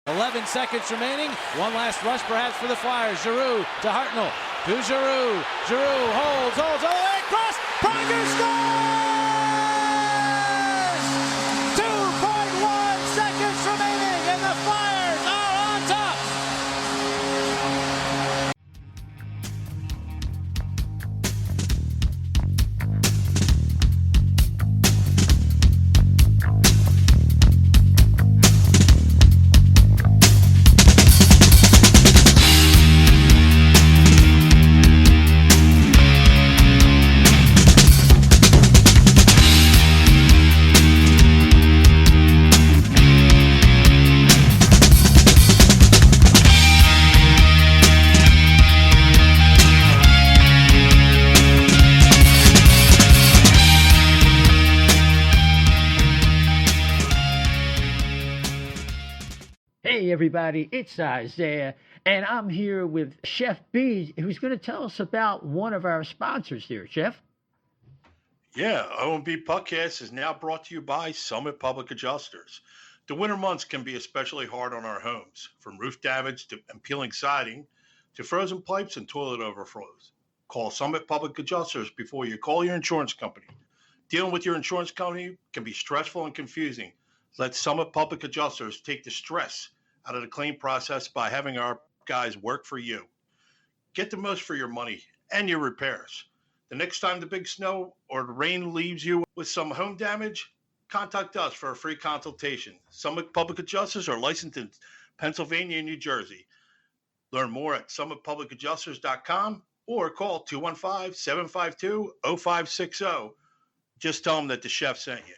11 seconds remaining. One last rush perhaps for the Flyers. Giroux to Hartnell. To Giroux. Giroux holds all the way across. Prager scores! 2.1 seconds remaining and the Flyers are on top. Hey everybody, it's Isaiah, and I'm here with Chef B, who's going to tell us about one of our sponsors here. Chef? Yeah, O&B Puckcast is now brought to you by Summit Public Adjusters. The winter months can be especially hard on our homes, from roof damage and peeling siding to frozen pipes and toilet overflows. Call Summit Public Adjusters before you call your insurance company. Dealing with your insurance company can be stressful and confusing. Let Summit Public Adjusters take the stress out of the claim process by having our guys work for you. Get the most for your money and your repairs. The next time the big snow or the rain leaves you with some home damage, contact us for a free consultation. Summit Public Adjusters are licensed in Pennsylvania and New Jersey. Learn more at summitpublicadjusters.com or call 215-752-0560. Just tell them that the chef sent you.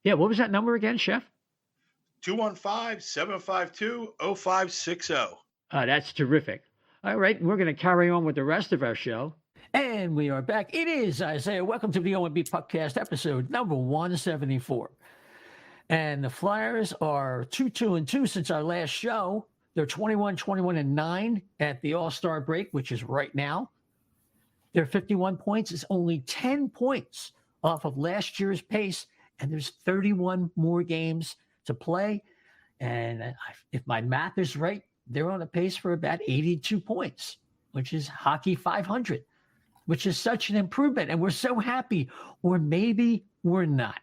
Yeah, what was that number again, Chef? 215-752-0560. That's terrific. All right, we're going to carry on with the rest of our show. And we are back. It is Isaiah. Welcome to the O&B Puckcast episode number 174. And the Flyers are 2-2-2 since our last show. They're 21-21-9 at the All-Star break, which is right now. Their 51 points is only 10 points off of last year's pace, and there's 31 more games to play. And if my math is right, they're on a pace for about 82 points, which is hockey 500, which is such an improvement. And we're so happy, or maybe we're not.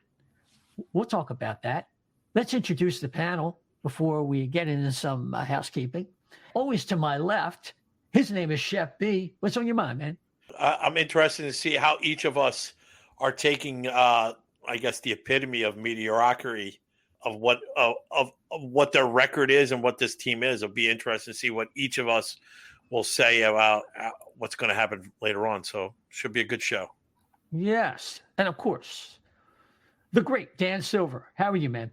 We'll talk about that. Let's introduce the panel before we get into some housekeeping. Always to my left, his name is Chef B. What's on your mind, man? I'm interested to see how each of us are taking, I guess, the epitome of mediocrity of what their record is and what this team is. It'll be interesting to see what each of us will say about what's going to happen later on. So should be a good show. Yes. And of course, the great Dan Silver. How are you, man?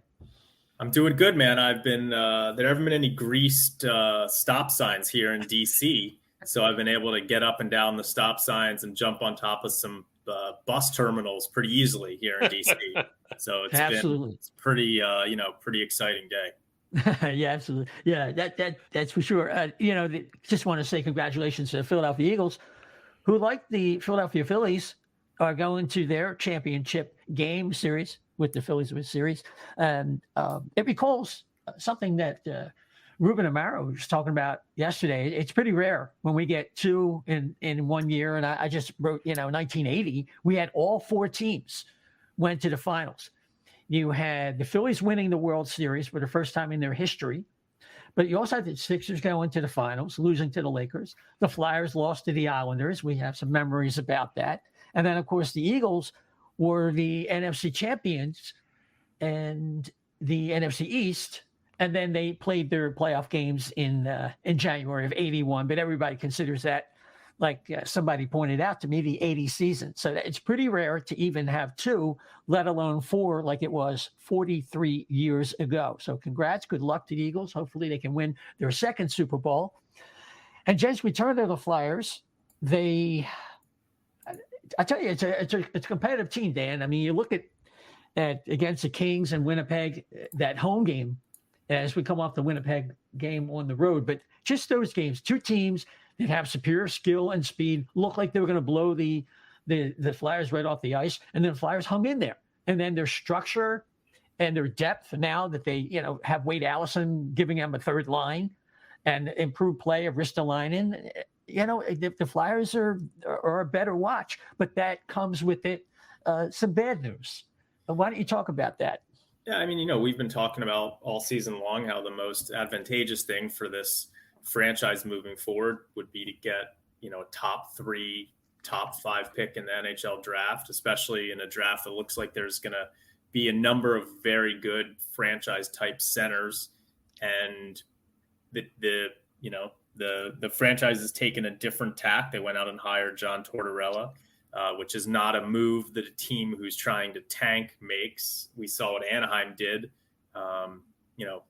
I'm doing good, man. I've been, there haven't been any greased stop signs here in DC. So I've been able to get up and down the stop signs and jump on top of some bus terminals pretty easily here in DC. So it's Absolutely. been pretty, pretty exciting day. Yeah, absolutely. Yeah, that's for sure. Just want to say congratulations to the Philadelphia Eagles, who, like the Philadelphia Phillies, are going to their championship game series with the Phillies series. And it recalls something that Ruben Amaro was talking about yesterday. It's pretty rare when we get two in 1 year. And I just wrote, 1980, we had all four teams went to the finals. You had the Phillies winning the World Series for the first time in their history, but you also had the Sixers going to the finals, losing to the Lakers. The Flyers lost to the Islanders. We have some memories about that. And then, of course, the Eagles were the NFC champions and the NFC East. And then they played their playoff games in January of 81. But everybody considers that, like somebody pointed out to me, the 80 season. So it's pretty rare to even have two, let alone four, like it was 43 years ago. So congrats. Good luck to the Eagles. Hopefully they can win their second Super Bowl. And gents, we turn to the Flyers. I tell you, it's a competitive team, Dan. I mean, you look at against the Kings and Winnipeg, that home game, as we come off the Winnipeg game on the road, but just those games, two teams that have superior skill and speed, look like they were going to blow the Flyers right off the ice, and then the Flyers hung in there. And then their structure and their depth now that they, have Wade Allison giving them a third line and improved play of Ristolainen, the Flyers are a better watch, but that comes with it some bad news. Why don't you talk about that? Yeah, I mean, we've been talking about all season long how the most advantageous thing for this franchise moving forward would be to get, a top 3, top 5 pick in the NHL draft, especially in a draft that looks like there's going to be a number of very good franchise type centers. And the franchise has taken a different tack. They went out and hired John Tortorella, which is not a move that a team who's trying to tank makes. We saw what Anaheim did,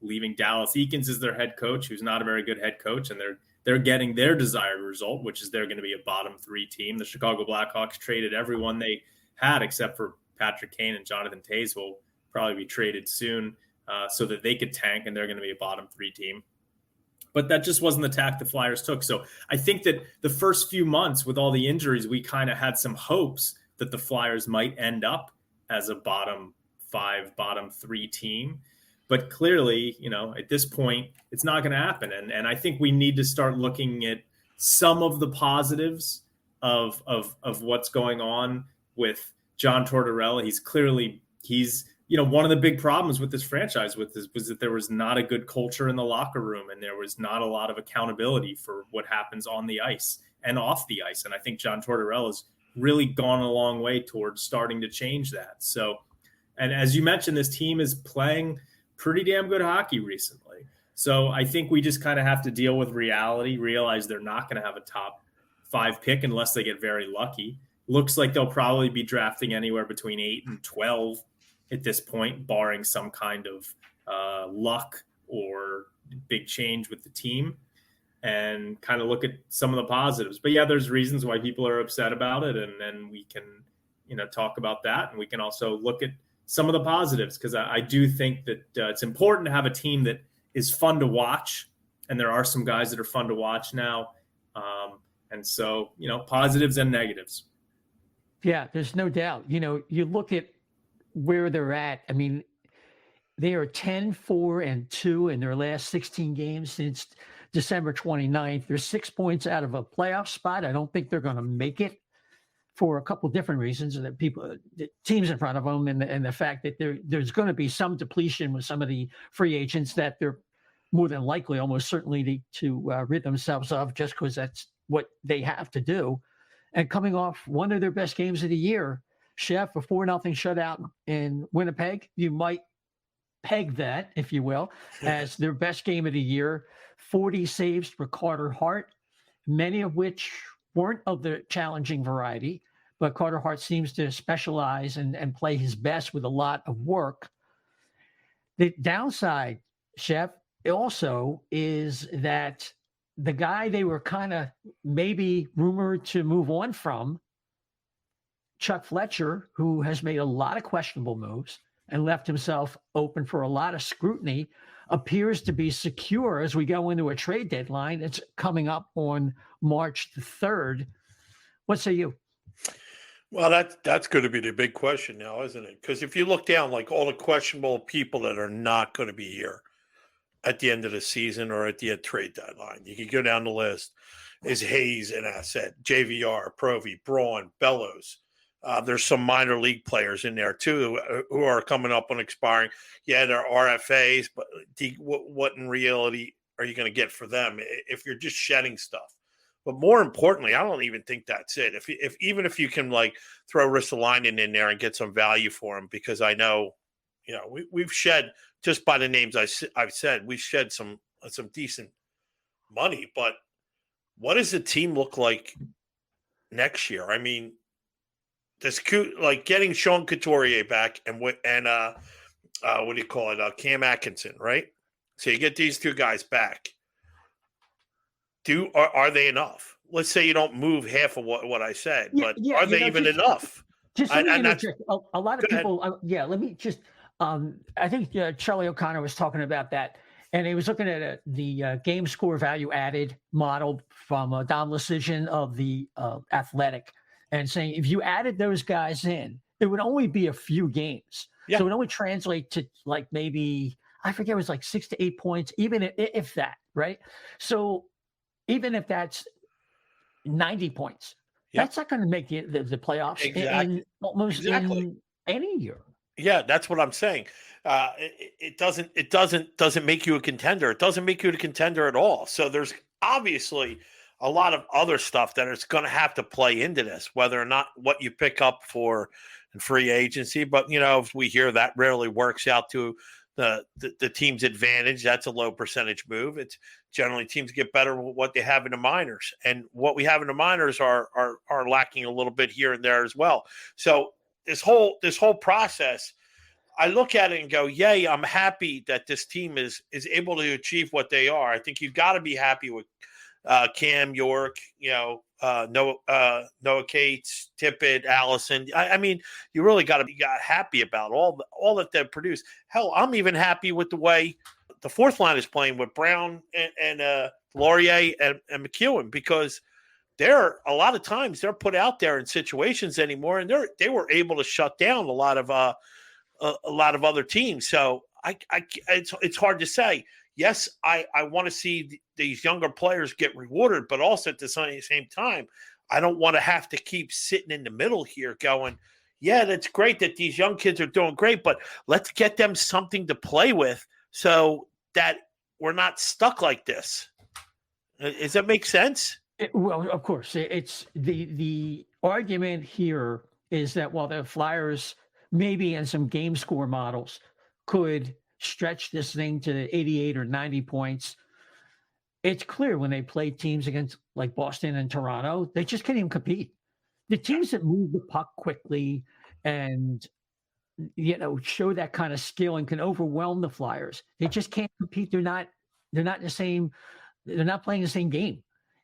leaving Dallas Eakins as their head coach, who's not a very good head coach, and they're getting their desired result, which is they're going to be a bottom 3 team. The Chicago Blackhawks traded everyone they had except for Patrick Kane and Jonathan Toews, who will probably be traded soon so that they could tank, and they're going to be a bottom 3 team. But that just wasn't the tack the Flyers took. So I think that the first few months with all the injuries, we kind of had some hopes that the Flyers might end up as a bottom 5, bottom 3 team. But clearly, at this point, it's not going to happen. And I think we need to start looking at some of the positives of what's going on with John Tortorella. He's one of the big problems with this franchise was that there was not a good culture in the locker room, and there was not a lot of accountability for what happens on the ice and off the ice. And I think John Tortorella has really gone a long way towards starting to change that. So, and as you mentioned, this team is playing pretty damn good hockey recently. So I think we just kind of have to deal with reality, realize they're not going to have a top 5 pick unless they get very lucky. Looks like they'll probably be drafting anywhere between 8 and 12 at this point, barring some kind of luck or big change with the team, and kind of look at some of the positives. But yeah, there's reasons why people are upset about it. And we can, talk about that. And we can also look at some of the positives, because I do think that it's important to have a team that is fun to watch. And there are some guys that are fun to watch now. And so, positives and negatives. Yeah, there's no doubt. You look at where they're at. I mean, they are 10-4-2 in their last 16 games since December 29th. They're 6 points out of a playoff spot. I don't think they're going to make it for a couple different reasons. That the teams in front of them, and the fact that there's going to be some depletion with some of the free agents that they're more than likely, almost certainly, to rid themselves of, just because that's what they have to do. And coming off one of their best games of the year, Chef, a 4-0 shutout in Winnipeg. You might peg that, if you will, as their best game of the year. 40 saves for Carter Hart, many of which weren't of the challenging variety, but Carter Hart seems to specialize and play his best with a lot of work. The downside, Chef, also is that the guy they were kind of maybe rumored to move on from, Chuck Fletcher, who has made a lot of questionable moves and left himself open for a lot of scrutiny, appears to be secure as we go into a trade deadline. It's coming up on March the 3rd. What say you? Well, that's going to be the big question now, isn't it? Because if you look down, like all the questionable people that are not going to be here at the end of the season or at the trade deadline, you can go down the list. Is Hayes an asset? JVR, Provy, Braun, Bellows. There's some minor league players in there too who are coming up on expiring. Yeah, they're RFAs, but what in reality are you going to get for them if you're just shedding stuff? But more importantly, I don't even think that's it. Even if you can like throw Ristolainen in there and get some value for him, because I know, we've shed, just by the names I've said, we've shed some decent money. But what does the team look like next year? I mean, getting Sean Couturier back and what do you call it? Cam Atkinson, right? So you get these 2 guys back. Are they enough? Let's say you don't move half of what I said, but are they even enough? Just let me interject. A lot of people. Let me just. I think Charlie O'Connor was talking about that, and he was looking at the game score value added model from Don Lucian of the Athletic, and saying if you added those guys in, it would only be a few games. Yeah. So it would only translate to like maybe, I forget, it was like 6 to 8 points, even if that, right? So even if that's 90 points, Yep. that's not going to make the playoffs Exactly. in almost Exactly. in any year. Yeah, that's what I'm saying. It doesn't make you a contender. It doesn't make you a contender at all. So there's obviously a lot of other stuff that is going to have to play into this, whether or not what you pick up for in free agency. But if we hear that rarely works out to the team's advantage. That's a low percentage move. It's generally teams get better with what they have in the minors, and what we have in the minors are lacking a little bit here and there as well. So this whole process, I look at it and go, yay, I'm happy that this team is able to achieve what they are. I think you've got to be happy with Cam, York, Noah Cates, Tippett, Allison. I mean, you really got to be happy about all that they've produced. Hell, I'm even happy with the way the fourth line is playing with Brown and Laurier and McEwen, because they're a lot of times they're put out there in situations anymore, and they were able to shut down a lot of other teams. So it's hard to say. Yes, I want to see these younger players get rewarded, but also at the same time, I don't want to have to keep sitting in the middle here going, yeah, that's great that these young kids are doing great, but let's get them something to play with so that we're not stuck like this. Does that make sense? Well, of course, it's the argument here is that while the Flyers maybe in some game score models could stretch this thing to 88 or 90 points, it's clear when they play teams against like Boston and Toronto, they just can't even compete. The teams that move the puck quickly and show that kind of skill and can overwhelm the Flyers, they just can't compete. They're not in the same, they're not playing the same game.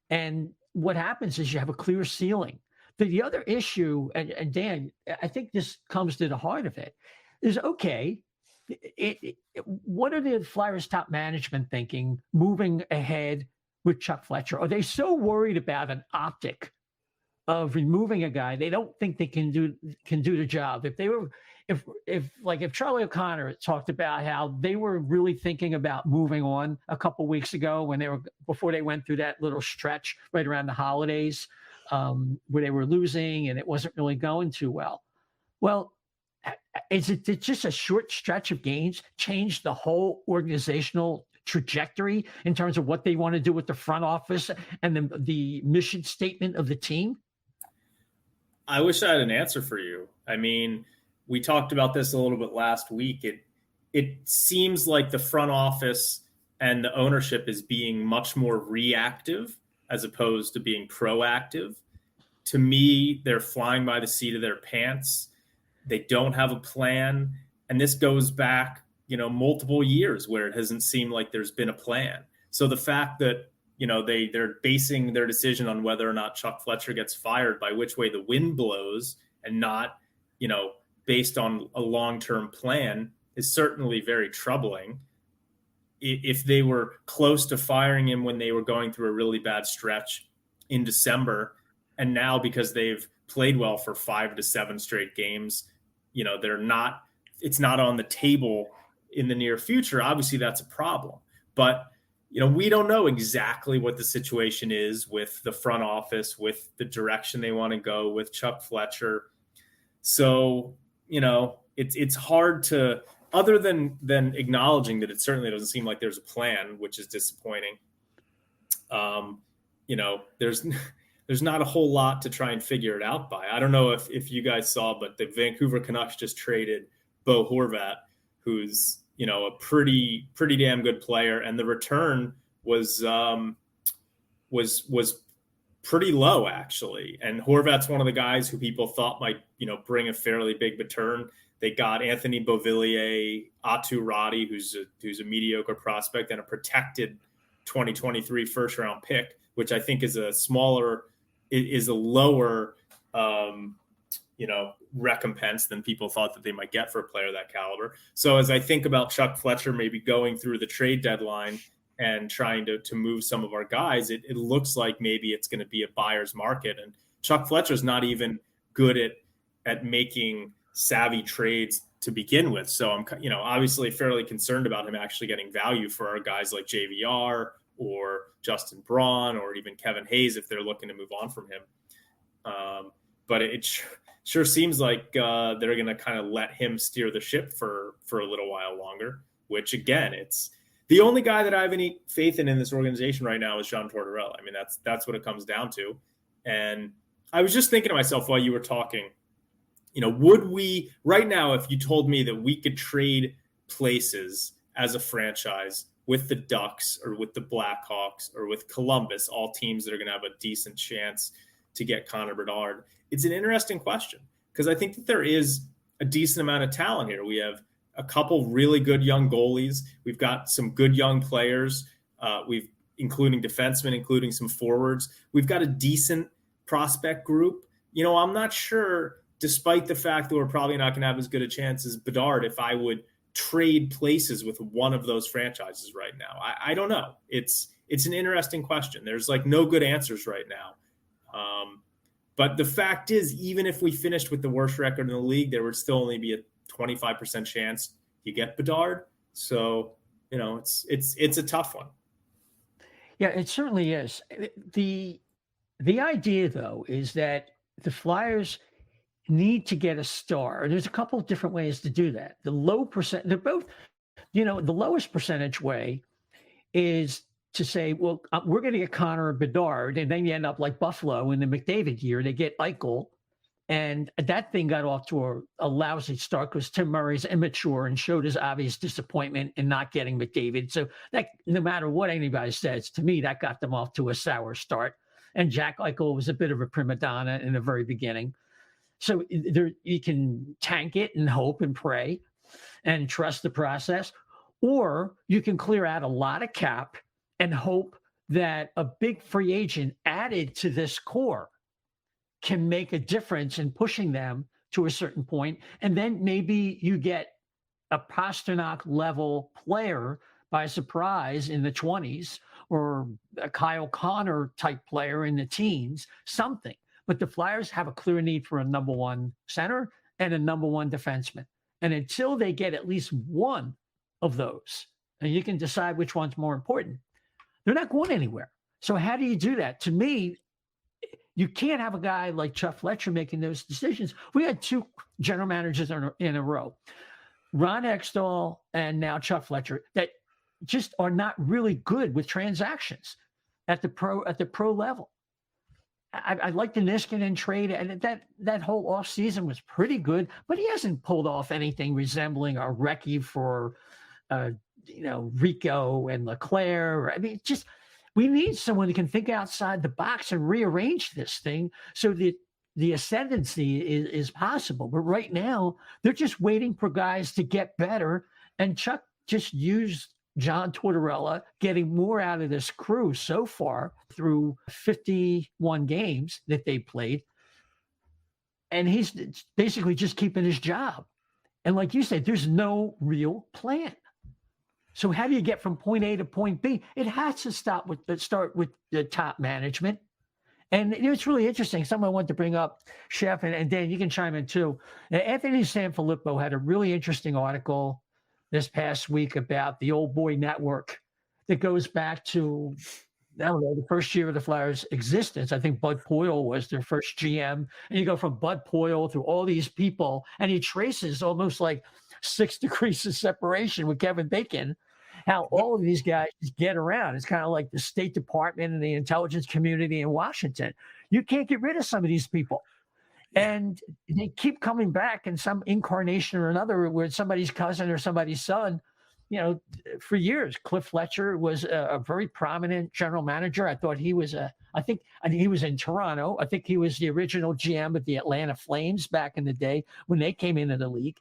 And what happens is you have a clear ceiling. The other issue, and Dan, I think this comes to the heart of it, is okay. What are the Flyers top management thinking moving ahead with Chuck Fletcher? Are they so worried about an optic of removing a guy they don't think they can do the job? If Charlie O'Connor talked about how they were really thinking about moving on a couple weeks ago before they went through that little stretch right around the holidays where they were losing and it wasn't really going too well. Well, is it just a short stretch of games change the whole organizational trajectory in terms of what they want to do with the front office and the mission statement of the team? I wish I had an answer for you. I mean, we talked about this a little bit last week. It seems like the front office and the ownership is being much more reactive as opposed to being proactive. To me, they're flying by the seat of their pants. They don't have a plan. And this goes back, multiple years where it hasn't seemed like there's been a plan. So the fact that, they're basing their decision on whether or not Chuck Fletcher gets fired by which way the wind blows and not, based on a long-term plan is certainly very troubling. If they were close to firing him when they were going through a really bad stretch in December, and now because they've played well for 5 to 7 straight games, it's not on the table in the near future. Obviously that's a problem, but we don't know exactly what the situation is with the front office, with the direction they want to go with Chuck Fletcher. So, it's hard to, other than acknowledging that it certainly doesn't seem like there's a plan, which is disappointing. There's not a whole lot to try and figure it out by. I don't know if you guys saw, but the Vancouver Canucks just traded Bo Horvat, who's, a pretty damn good player. And the return was pretty low, actually. And Horvat's one of the guys who people thought might, bring a fairly big return. They got Anthony Beauvillier, Atu Radi, who's a mediocre prospect, and a protected 2023 first round pick, which I think is a lower, recompense than people thought that they might get for a player of that caliber. So as I think about Chuck Fletcher maybe going through the trade deadline and trying to move some of our guys, it looks like maybe it's going to be a buyer's market. And Chuck Fletcher's not even good at making savvy trades to begin with. So I'm, obviously fairly concerned about him actually getting value for our guys like JVR or Justin Braun or even Kevin Hayes if they're looking to move on from him. But it sure seems like they're going to kind of let him steer the ship for a little while longer, which again, it's the only guy that I have any faith in this organization right now is John Tortorella. I mean, that's what it comes down to. And I was just thinking to myself while you were talking, would we right now, if you told me that we could trade places as a franchise with the Ducks or with the Blackhawks or with Columbus, all teams that are going to have a decent chance to get Connor Bedard, it's an interesting question because I think that there is a decent amount of talent here. We have a couple really good young goalies. We've got some good young players. Including defensemen, including some forwards. We've got a decent prospect group. I'm not sure, despite the fact that we're probably not going to have as good a chance as Bedard, if I would trade places with one of those franchises right now. I don't know. It's an interesting question. There's no good answers right now. But the fact is, even if we finished with the worst record in the league, there would still only be a 25% chance you get Bedard. So, it's a tough one. Yeah, it certainly is. The idea, though, is that the Flyers need to get a star. There's a couple of different ways to do that. They're both, the lowest percentage way is to say, well, we're going to get Connor Bedard, and then you end up like Buffalo in the McDavid year. They get Eichel, and that thing got off to a lousy start because Tim Murray's immature and showed his obvious disappointment in not getting McDavid. So that no matter what anybody says, to me, that got them off to a sour start. And Jack Eichel was a bit of a prima donna in the very beginning. So you can tank it and hope and pray and trust the process, or you can clear out a lot of cap and hope that a big free agent added to this core can make a difference in pushing them to a certain point. And then maybe you get a Pasternak level player by surprise in the 20s or a Kyle Connor type player in the teens, something. But the Flyers have a clear need for a number one center and a number one defenseman. And until they get at least one of those, and you can decide which one's more important, they're not going anywhere. So how do you do that? To me, you can't have a guy like Chuck Fletcher making those decisions. We had two general managers in a row, Ron Extall and now Chuck Fletcher, that just are not really good with transactions at the pro level. I like the Niskanen trade, and that whole offseason was pretty good, but he hasn't pulled off anything resembling a recce for Rico and Leclerc. I mean, just we need someone who can think outside the box and rearrange this thing so that the ascendancy is possible. But right now, they're just waiting for guys to get better, and Chuck just used John Tortorella, getting more out of this crew so far through 51 games that they played. And he's basically just keeping his job. And like you said, there's no real plan. So how do you get from point A to point B? It has to start with the top management. And it's really interesting. Someone I wanted to bring up, Chef, and Dan, you can chime in too. Now, Anthony Sanfilippo had a really interesting article this past week about the Old Boy Network that goes back to, I don't know, the first year of the Flyers' existence. I think Bud Poyle was their first GM. And you go from Bud Poyle through all these people, and he traces almost like 6 degrees of separation with Kevin Bacon, how all of these guys just get around. It's kind of like the State Department and the intelligence community in Washington. You can't get rid of some of these people. And they keep coming back in some incarnation or another where it's somebody's cousin or somebody's son. For years, Cliff Fletcher was a very prominent general manager. I thought he was I think he was in Toronto. I think he was the original GM of the Atlanta Flames back in the day when they came into the league.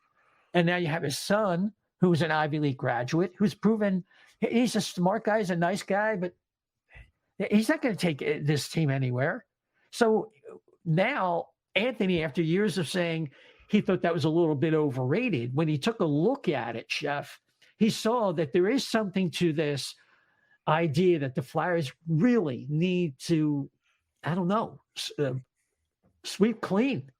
And now you have his son, who's an Ivy League graduate, who's proven he's a smart guy, he's a nice guy, but he's not going to take this team anywhere. So now Anthony, after years of saying he thought that was a little bit overrated, when he took a look at it, Chef, he saw that there is something to this idea that the Flyers really need to, sweep clean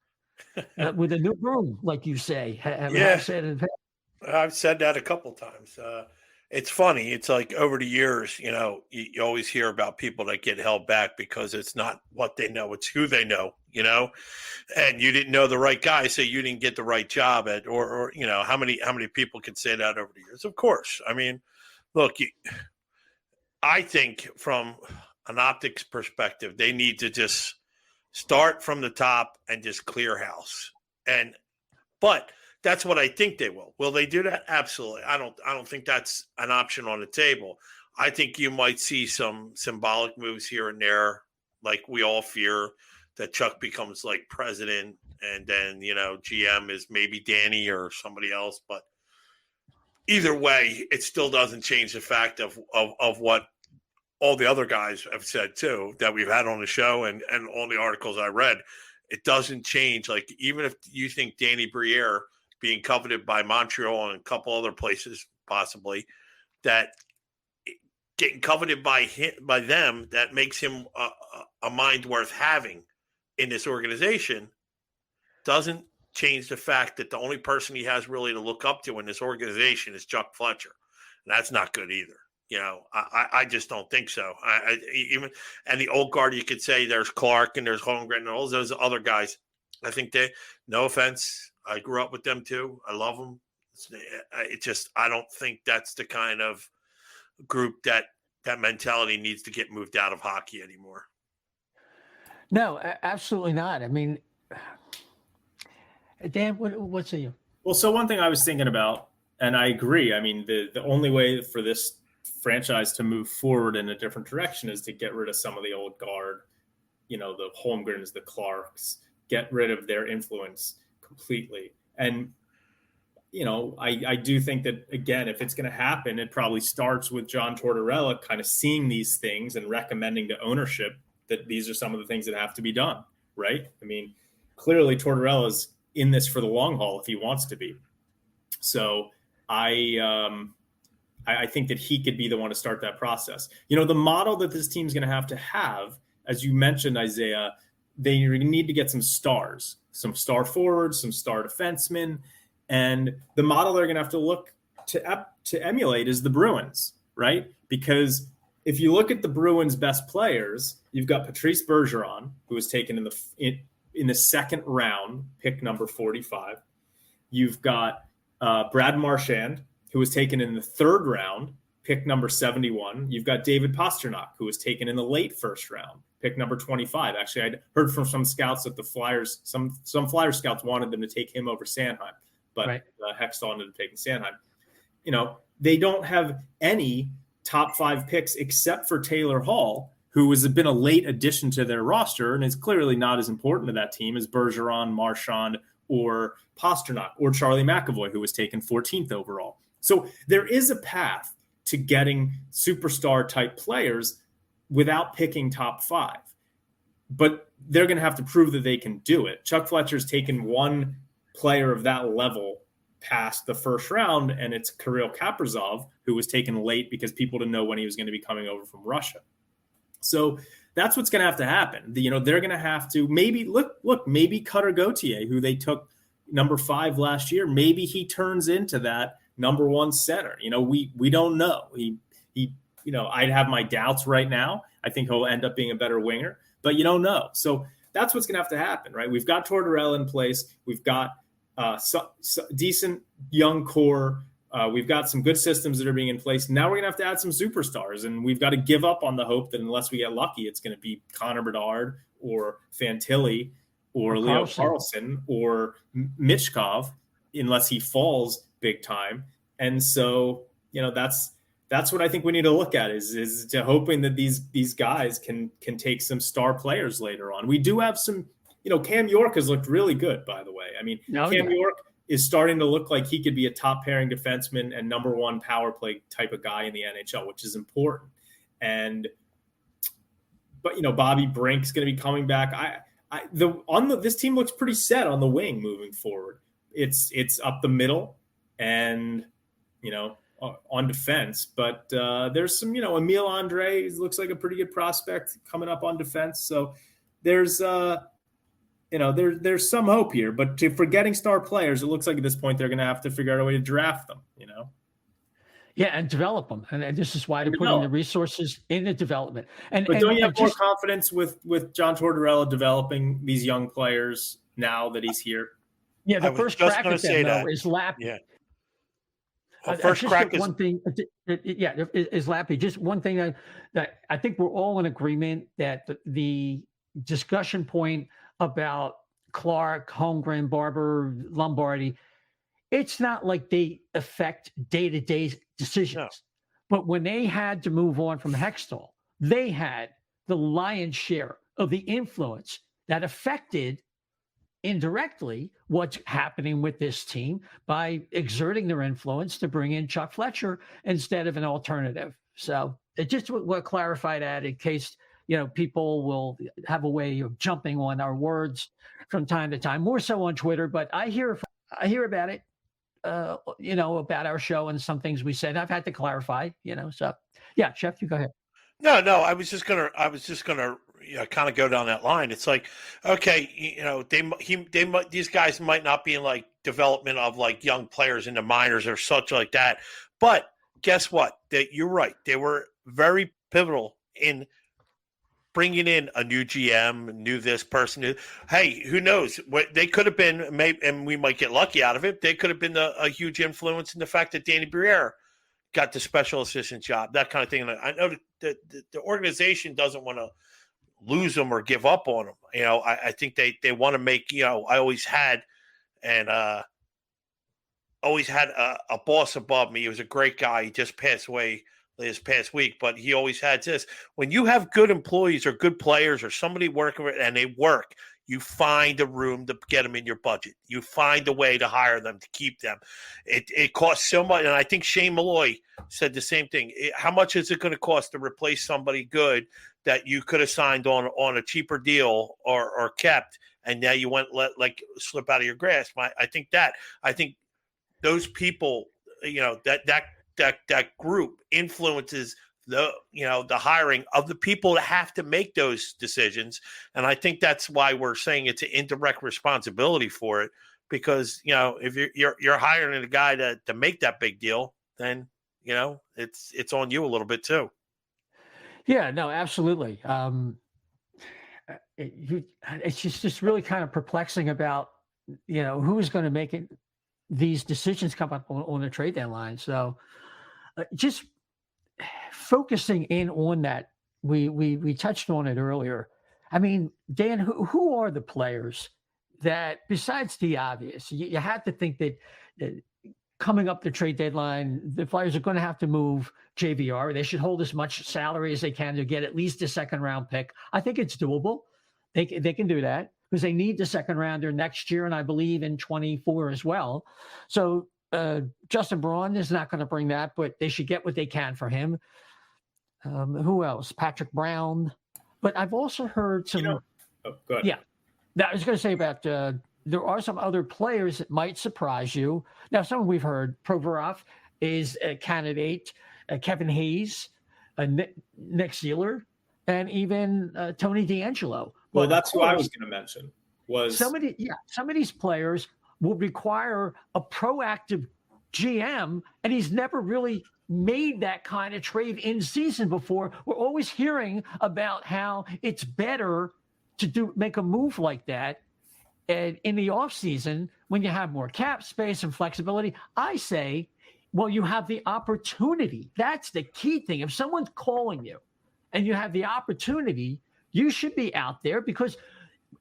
with a new broom, like you say. Yeah. Have said in the past. I've said that a couple times. It's funny. It's like over the years, you always hear about people that get held back because it's not what they know, it's who they know, and you didn't know the right guy, so you didn't get the right job at, or how many people can say that over the years? Of course. I mean, look, I think from an optics perspective, they need to just start from the top and just clear house. But that's what I think they will. Will they do that? Absolutely. I don't think that's an option on the table. I think you might see some symbolic moves here and there, like we all fear that Chuck becomes like president, and then GM is maybe Danny or somebody else. But either way, it still doesn't change the fact of what all the other guys have said too, that we've had on the show and all the articles I read. It doesn't change. Like, even if you think Danny Briere being coveted by Montreal and a couple other places, possibly, that getting coveted by them, that makes him a mind worth having in this organization, doesn't change the fact that the only person he has really to look up to in this organization is Chuck Fletcher. And that's not good either. I just don't think so. Even and the old guard, you could say there's Clark and there's Holmgren and all those other guys. I think no offense, I grew up with them too. I love them. I don't think that's the kind of group that mentality needs to get moved out of hockey anymore. No, absolutely not. I mean, Dan, what's you? Well, so one thing I was thinking about, and I agree. I mean, the only way for this franchise to move forward in a different direction is to get rid of some of the old guard, the Holmgrens, the Clarks, get rid of their influence completely. And, I do think that, again, if it's going to happen, it probably starts with John Tortorella kind of seeing these things and recommending to ownership that these are some of the things that have to be done, right? I mean, clearly Tortorella's in this for the long haul if he wants to be. So I think that he could be the one to start that process. The model that this team's going to have, as you mentioned, Isaiah, they need to get some stars, some star forwards, some star defensemen. And the model they're going to have to look to emulate is the Bruins, right? Because if you look at the Bruins' best players, you've got Patrice Bergeron, who was taken in the second round, pick number 45. You've got Brad Marchand, who was taken in the third round, pick number 71. You've got David Pastrnak, who was taken in the late first round, pick number 25. Actually, I'd heard from some scouts that the Flyers, some Flyer scouts wanted them to take him over Sanheim, but right. Hextall ended up taking Sanheim. They don't have any top 5 picks except for Taylor Hall, who has been a late addition to their roster and is clearly not as important to that team as Bergeron, Marchand, or Pastrnak, or Charlie McAvoy, who was taken 14th overall. So there is a path to getting superstar type players without picking top 5, but they're going to have to prove that they can do it. Chuck Fletcher's taken one player of that level past the first round, and it's Kirill Kaprizov, who was taken late because people didn't know when he was going to be coming over from Russia. So that's what's going to happen. They're going to have to maybe maybe Cutter Gauthier, who they took number 5 last year, maybe he turns into that number 1 center. We don't know. He I'd have my doubts right now. I think he'll end up being a better winger, but you don't know. So that's what's going to have to happen, right? We've got Tortorella in place. We've got decent young core. We've got some good systems that are being in place. Now we're going to add some superstars, and we've got to give up on the hope that unless we get lucky, it's going to be Connor Bedard or Fantilli or Leo Carlson or Michkov, unless he falls big time. And so, that's what I think we need to look at is to hoping that these guys can take some star players later on. We do have some, Cam York has looked really good, by the way. I mean, Cam York is starting to look like he could be a top pairing defenseman and number 1 power play type of guy in the NHL, which is important. But Bobby Brink's going to be coming back. This team looks pretty set on the wing moving forward. It's up the middle and, on defense, but there's some, Emile Andre looks like a pretty good prospect coming up on defense. So there's there's some hope here. But for getting star players, it looks like at this point they're going to have to figure out a way to draft them. Yeah, and develop them, and this is why they're putting the resources in the development. But don't you have more confidence with John Tortorella developing these young players now that he's here? Yeah, the first crack at them though is Lappy. Yeah. First crack is one thing. Yeah, is Lappy. Just one thing that I think we're all in agreement that the discussion point about Clark, Holmgren, Barber, Lombardi, it's not like they affect day-to-day decisions. No. But when they had to move on from Hextall, they had the lion's share of the influence that affected indirectly what's happening with this team by exerting their influence to bring in Chuck Fletcher instead of an alternative. So it just will clarify that in case, people will have a way of jumping on our words from time to time, more so on Twitter, but I hear about it, about our show and some things we said. I've had to clarify, so yeah, Chef, you go ahead. No, I was just gonna kind of go down that line. It's like, okay, these guys might not be in like development of like young players in the minors or such like that, but guess what? You're right. They were very pivotal in bringing in a new GM, new this person. Hey, who knows? What they could have been, maybe, and we might get lucky out of it. They could have been a huge influence in the fact that Danny Briere got the special assistant job, that kind of thing. And I know that the organization doesn't want to lose them or give up on them. I think they want to make, I always had a boss above me. He was a great guy. He just passed away this past week, but he always had this. When you have good employees or good players or somebody working and they work, you find a room to get them in your budget. You find a way to hire them, to keep them. It costs so much. And I think Shane Malloy said the same thing. How much is it going to cost to replace somebody good that you could have signed on a cheaper deal or kept, and now you went slip out of your grasp? I think those people, that group influences the hiring of the people that have to make those decisions. And I think that's why we're saying it's an indirect responsibility for it, because, if you're hiring a guy to make that big deal, then, it's on you a little bit too. Yeah, no, absolutely. It's just really kind of perplexing about, who's going to make these decisions come up on the trade deadline. So just focusing in on that, we touched on it earlier. I mean, Dan, who are the players that, besides the obvious, you have to think that coming up the trade deadline, the Flyers are going to have to move JVR. They should hold as much salary as they can to get at least a second-round pick. I think it's doable. They can do that because they need the second-rounder next year, and I believe in 24 as well. So Justin Braun is not going to bring that, but they should get what they can for him. Who else? Patrick Brown. But I've also heard some. Go ahead. Yeah. Now, I was going to say about there are some other players that might surprise you. Now, some we've heard. Provorov is a candidate. Kevin Hayes, Nick Seeler, and even Tony DeAngelo. Well, that's who I was going to mention. Some of these players will require a proactive GM, and he's never really made that kind of trade in season before. We're always hearing about how it's better to make a move like that and in the off season when you have more cap space and flexibility. I say, well, you have the opportunity. That's the key thing. If someone's calling you and you have the opportunity, you should be out there because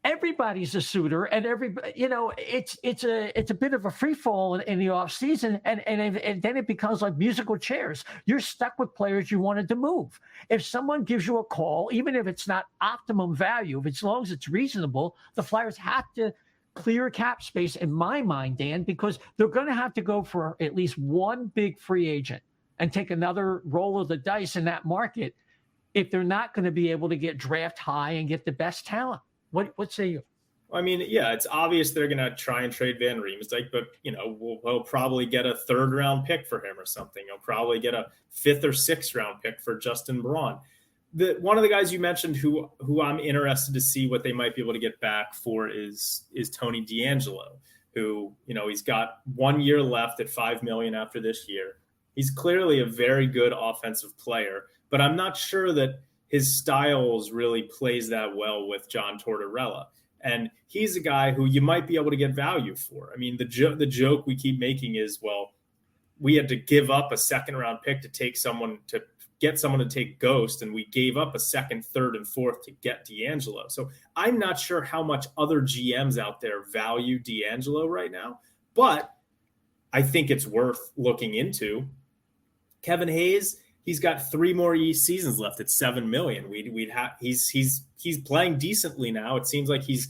everybody's a suitor, and it's a bit of a free fall in the off season, and then it becomes like musical chairs. You're stuck with players you wanted to move. If someone gives you a call, even if it's not optimum value, if as long as it's reasonable, the Flyers have to clear cap space in my mind, Dan, because they're going to have to go for at least one big free agent and take another roll of the dice in that market if they're not going to be able to get draft high and get the best talent. What say you? I mean, yeah, it's obvious they're going to try and trade Van Riemsdyk, but, we'll probably get a third-round pick for him or something. He'll probably get a fifth or sixth-round pick for Justin Braun. one of the guys you mentioned who I'm interested to see what they might be able to get back for is Tony DeAngelo, who, he's got 1 year left at $5 million after this year. He's clearly a very good offensive player, but I'm not sure that his styles really plays that well with John Tortorella. And he's a guy who you might be able to get value for. I mean, the joke we keep making is, well, we had to give up a second round pick to get someone to take Ghost, and we gave up a second, third, and fourth to get DeAngelo. So I'm not sure how much other GMs out there value DeAngelo right now, but I think it's worth looking into. Kevin Hayes, he's got 3 more seasons left at $7 million. He's playing decently now. It seems like he's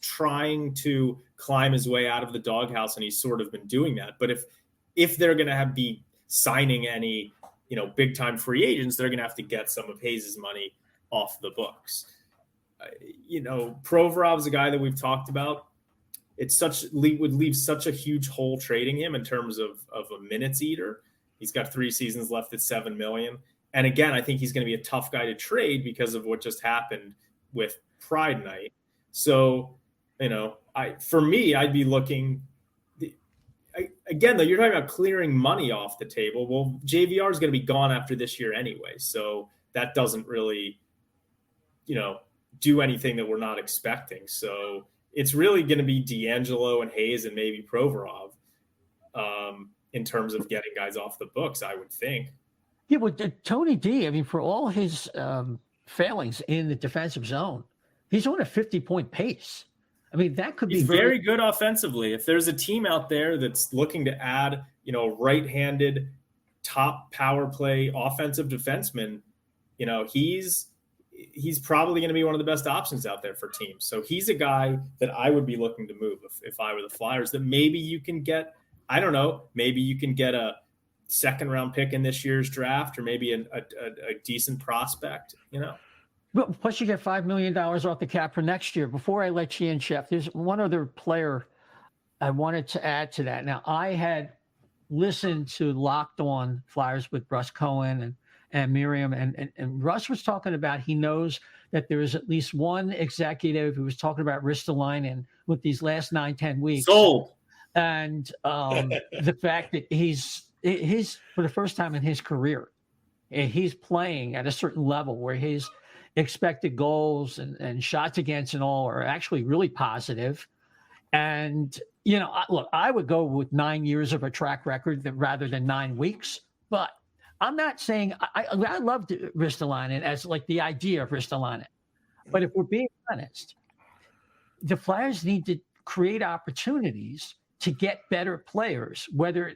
trying to climb his way out of the doghouse, and he's sort of been doing that. But if they're going to be signing any big time free agents, they're going to have to get some of Hayes' money off the books. Provorov's a guy that we've talked about. Would leave such a huge hole trading him in terms of a minutes eater. He's got 3 seasons left at $7 million. And again, I think he's going to be a tough guy to trade because of what just happened with Pride Night. So, for me, I'd be looking. Again, though, you're talking about clearing money off the table. Well, JVR is going to be gone after this year anyway, so that doesn't really, do anything that we're not expecting. So it's really going to be DeAngelo and Hayes and maybe Provorov in terms of getting guys off the books, I would think. Yeah, but Tony D, I mean, for all his failings in the defensive zone, he's on a 50-point pace. I mean, that could be very good offensively. If there's a team out there that's looking to add, right-handed top power play offensive defenseman, he's probably going to be one of the best options out there for teams. So he's a guy that I would be looking to move if I were the Flyers, that maybe you can get, I don't know, maybe you can get a second round pick in this year's draft, or maybe a decent prospect, Well, plus you get $5 million off the cap for next year. Before I let you in, Chef, there's one other player I wanted to add to that. Now, I had listened to Locked On Flyers with Russ Cohen and Miriam, and Russ was talking about, he knows that there is at least one executive who was talking about Ristolainen with these last 9-10 weeks. Sold. And the fact that he's for the first time in his career, he's playing at a certain level where his expected goals and shots against and all are actually really positive. And, look, I would go with 9 years of a track record rather than 9 weeks. But I'm not saying I loved Ristolainen as like the idea of Ristolainen. But if we're being honest, the Flyers need to create opportunities to get better players, whether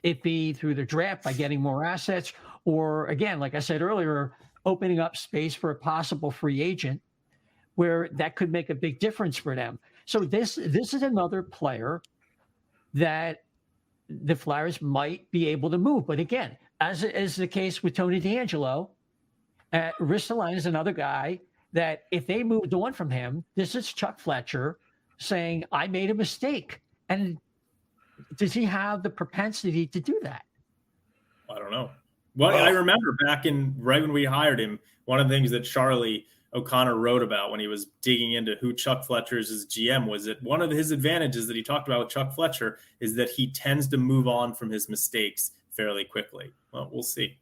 it be through the draft by getting more assets, or again, like I said earlier, opening up space for a possible free agent where that could make a big difference for them. So this is another player that the Flyers might be able to move. But again, as is the case with Tony DeAngelo, Ristolainen is another guy that if they moved on from him, this is Chuck Fletcher saying, I made a mistake. And does he have the propensity to do that? I don't know. Well, I remember right when we hired him, one of the things that Charlie O'Connor wrote about when he was digging into who Chuck Fletcher is as GM was that one of his advantages that he talked about with Chuck Fletcher is that he tends to move on from his mistakes fairly quickly. Well, we'll see.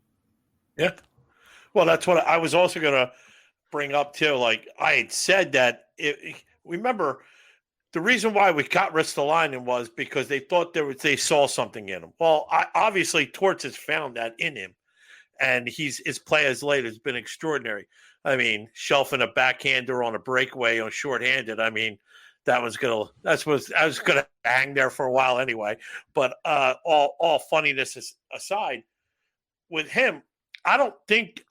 Yeah. Well, that's what I was also going to bring up too. Like I had said that remember the reason why we got Ristolainen was because they thought they saw something in him. Well, obviously Torts has found that in him, and his play as late has been extraordinary. I mean, shelving a backhander on a breakaway on shorthanded. I mean, I was gonna hang there for a while anyway. But all funniness aside, with him, I don't think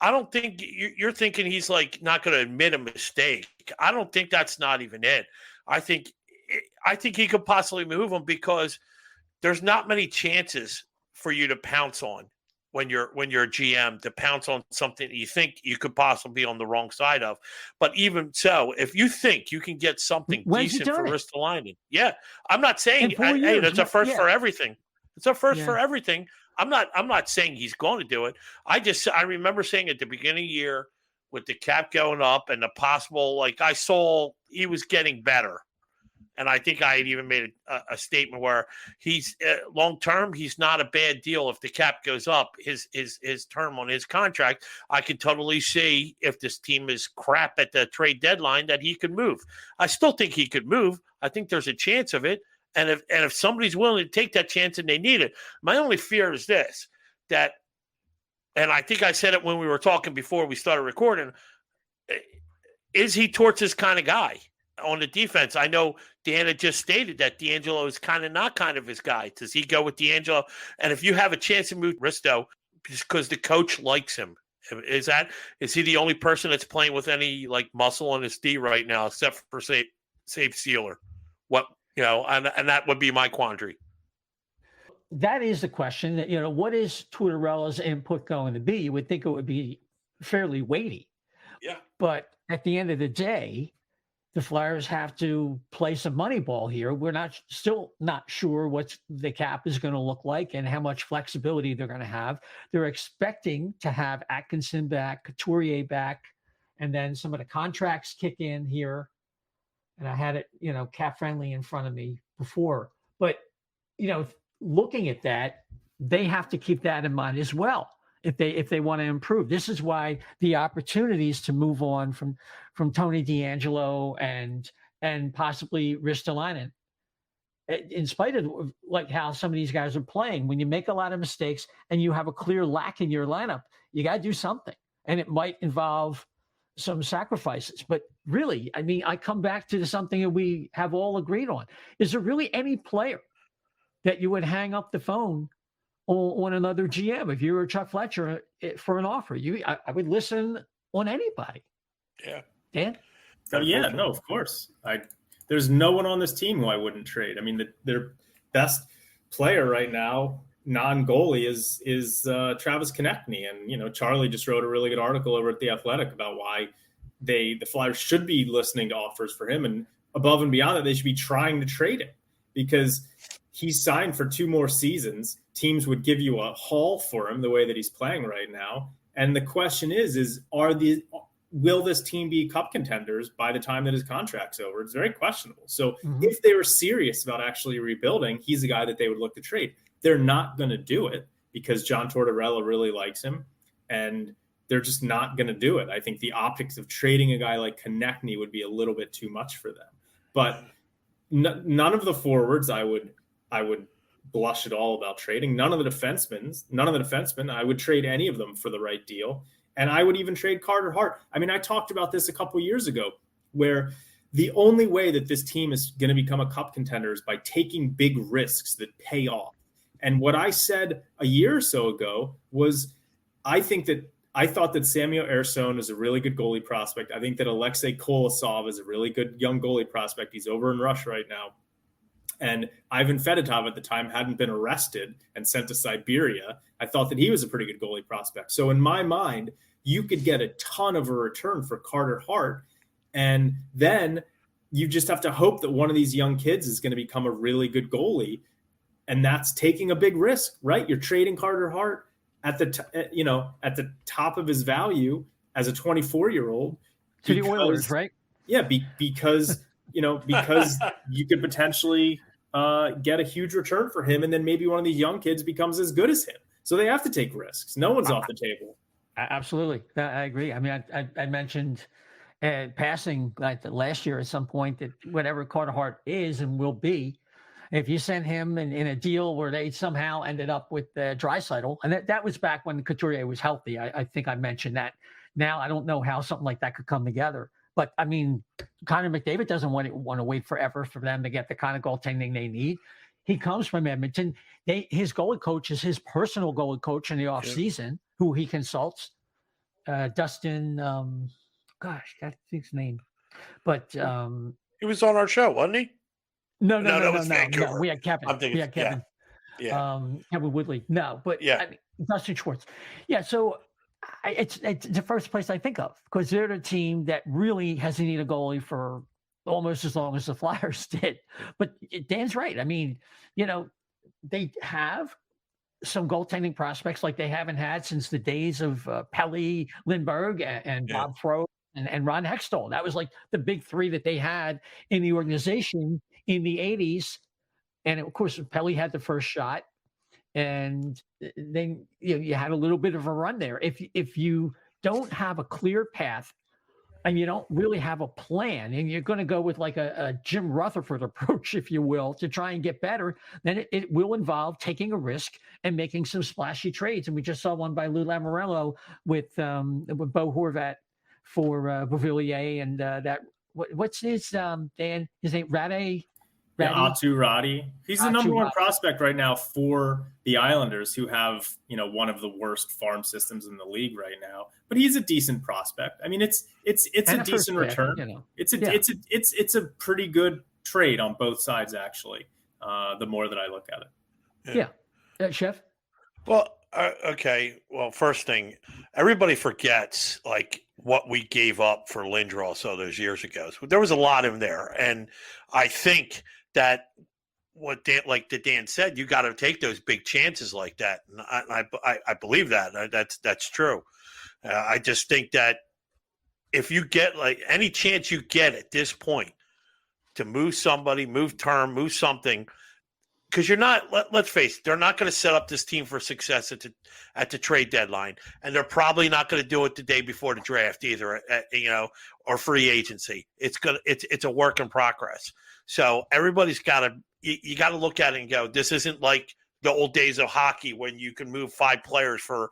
you're thinking he's like not going to admit a mistake. I don't think that's not even it. I think he could possibly move him because there's not many chances for you to pounce on when you're a GM, to pounce on something that you think you could possibly be on the wrong side of. But even so, if you think you can get something decent for Ristolainen, yeah, I'm not saying hey, that's a first for everything. It's a first for everything. I'm not saying he's going to do it. I remember saying at the beginning of the year with the cap going up and the possible, like I saw he was getting better. And I think I had even made a statement where he's long term, he's not a bad deal. If the cap goes up, his term on his contract, I can totally see if this team is crap at the trade deadline that he could move. I still think he could move. I think there's a chance of it. And if somebody's willing to take that chance and they need it, my only fear is this, that, and I think I said it when we were talking before we started recording, is he Torts' kind of guy on the defense? I know Dan had just stated that D'Angelo is not kind of his guy. Does he go with D'Angelo? And if you have a chance to move Risto because the coach likes him, is he the only person that's playing with any like muscle on his D right now, except for say Sealer? What, and that would be my quandary. That is the question. That what is Tortorella's input going to be? You would think it would be fairly weighty. Yeah. But at the end of the day, the Flyers have to play some money ball here. We're still not sure what the cap is going to look like and how much flexibility they're going to have. They're expecting to have Atkinson back, Couturier back, and then some of the contracts kick in here. And I had it, cap friendly in front of me before. But, looking at that, they have to keep that in mind as well if they want to improve. This is why the opportunities to move on from Tony DeAngelo and possibly Ristolainen, in spite of like how some of these guys are playing, when you make a lot of mistakes and you have a clear lack in your lineup, you got to do something, and it might involve some sacrifices. But really, I mean, I come back to something that we have all agreed on. Is there really any player that you would hang up the phone on another GM if you were Chuck Fletcher for an offer? I would listen on anybody. Yeah. Dan? Yeah, no, of course. There's no one on this team who I wouldn't trade. I mean, their best player right now, non-goalie, is Travis Konechny. And, Charlie just wrote a really good article over at The Athletic about why the Flyers should be listening to offers for him. And above and beyond that, they should be trying to trade him, because he's signed for 2 more seasons. Teams would give you a haul for him the way that he's playing right now. And the question is will this team be cup contenders by the time that his contract's over? It's very questionable. So if they were serious about actually rebuilding, he's the guy that they would look to trade. They're not going to do it because John Tortorella really likes him, and they're just not going to do it. I think the optics of trading a guy like Konechny would be a little bit too much for them. But none of the forwards I would blush at all about trading. None of the defensemen, I would trade any of them for the right deal. And I would even trade Carter Hart. I mean, I talked about this a couple years ago, where the only way that this team is going to become a cup contender is by taking big risks that pay off. And what I said a year or so ago was, I thought that Samuel Ersson is a really good goalie prospect. I think that Alexei Kolosov is a really good young goalie prospect. He's over in Russia right now. And Ivan Fedotov at the time hadn't been arrested and sent to Siberia. I thought that he was a pretty good goalie prospect. So in my mind, you could get a ton of a return for Carter Hart. And then you just have to hope that one of these young kids is going to become a really good goalie. And that's taking a big risk, right? You're trading Carter Hart at the top of his value as a 24-year-old. To the Oilers, right? Yeah, because you could potentially get a huge return for him, and then maybe one of these young kids becomes as good as him. So they have to take risks. No one's off the table. Absolutely. I agree. I mean, I mentioned passing like last year at some point that whatever Carter Hart is and will be, if you send him in a deal where they somehow ended up with Draisaitl, and that was back when Couturier was healthy. I think I mentioned that. Now I don't know how something like that could come together. But, I mean, Connor McDavid doesn't want to wait forever for them to get the kind of goaltending they need. He comes from Edmonton. His goalie coach is his personal goalie coach in the offseason, who he consults. Dustin, that's his name. But he was on our show, wasn't he? No. Vancouver. We had Kevin. Kevin. Yeah. Kevin Woodley. No, but I mean, Dustin Schwartz. Yeah, so it's the first place I think of, because they're the team that really hasn't needed a goalie for almost as long as the Flyers did. But Dan's right. I mean, they have some goaltending prospects like they haven't had since the days of Pelle Lindbergh and Yeah. Bob Froh and Ron Hextall. That was like the big three that they had in the organization in the 80s. And of course, Pelle had the first shot. And then you had a little bit of a run there. If you don't have a clear path and you don't really have a plan, and you're going to go with like a Jim Rutherford approach, if you will, to try and get better, then it will involve taking a risk and making some splashy trades. And we just saw one by Lou Lamoriello with Bo Horvat for Beauvillier and that what's his Dan? His name Rade. Yeah, Atu Radi. He's the number one prospect right now for the Islanders, who have, one of the worst farm systems in the league right now. But he's a decent prospect. I mean, it's a decent return. It's a pretty good trade on both sides, actually. The more that I look at it. Yeah. Chef. Well, okay. Well, first thing, everybody forgets like what we gave up for Lindros all those years ago. So there was a lot in there, and I think that what Dan said, you got to take those big chances like that, and I believe that that's true. I just think that if you get like any chance you get at this point to move somebody, move term, move something, because you're not. Let's face it, they're not going to set up this team for success at the trade deadline, and they're probably not going to do it the day before the draft either. Or free agency. It's a work in progress. So everybody's got to you got to look at it and go, this isn't like the old days of hockey when you can move 5 players for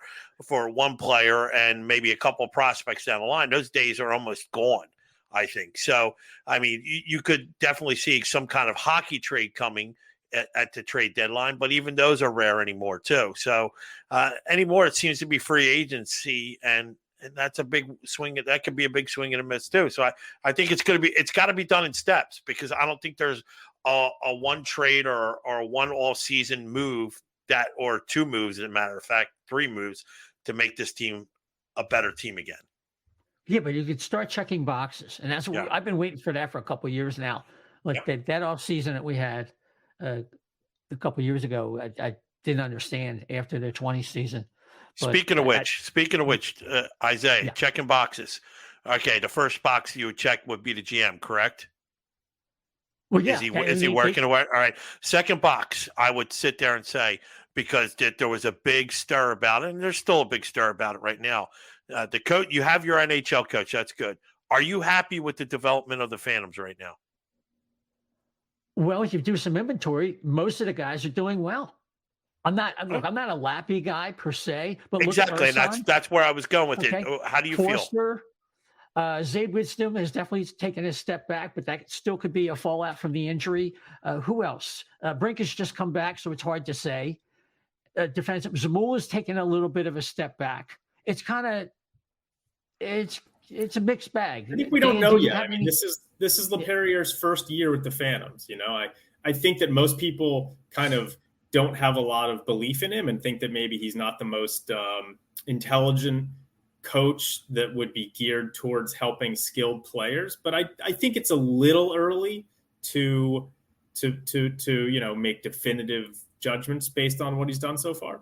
one player and maybe a couple of prospects down the line. Those days are almost gone, I think. So, I mean, you could definitely see some kind of hockey trade coming at the trade deadline, but even those are rare anymore too. So anymore, it seems to be free agency, and that's a big swing. That could be a big swing and a miss too. So I think it's got to be done in steps, because I don't think there's a one trade or one all season move or 2 moves, as a matter of fact, 3 moves to make this team a better team again. Yeah, but you could start checking boxes, and that's what I've been waiting for that for a couple of years now. Like that off season that we had a couple of years ago, I didn't understand after their 20 season. But Speaking of which, Isaiah, checking boxes. Okay, the first box you would check would be the GM, correct? Well, yeah. Is he working away? All right. Second box, I would sit there and say, because there was a big stir about it, and there's still a big stir about it right now. The coach, you have your NHL coach. That's good. Are you happy with the development of the Phantoms right now? Well, if you do some inventory, most of the guys are doing well. I'm not a Lappy guy per se, but exactly, and that's where I was going with it. How do you feel? Zayd Wisdom has definitely taken a step back, but that still could be a fallout from the injury. Who else? Brink has just come back, so it's hard to say. Defensive Zamula's taken a little bit of a step back. It's kind of it's a mixed bag. I think we don't know yet. I mean, this is LePerrier's first year with the Phantoms. I think that most people kind of don't have a lot of belief in him and think that maybe he's not the most intelligent coach that would be geared towards helping skilled players. But I think it's a little early to make definitive judgments based on what he's done so far.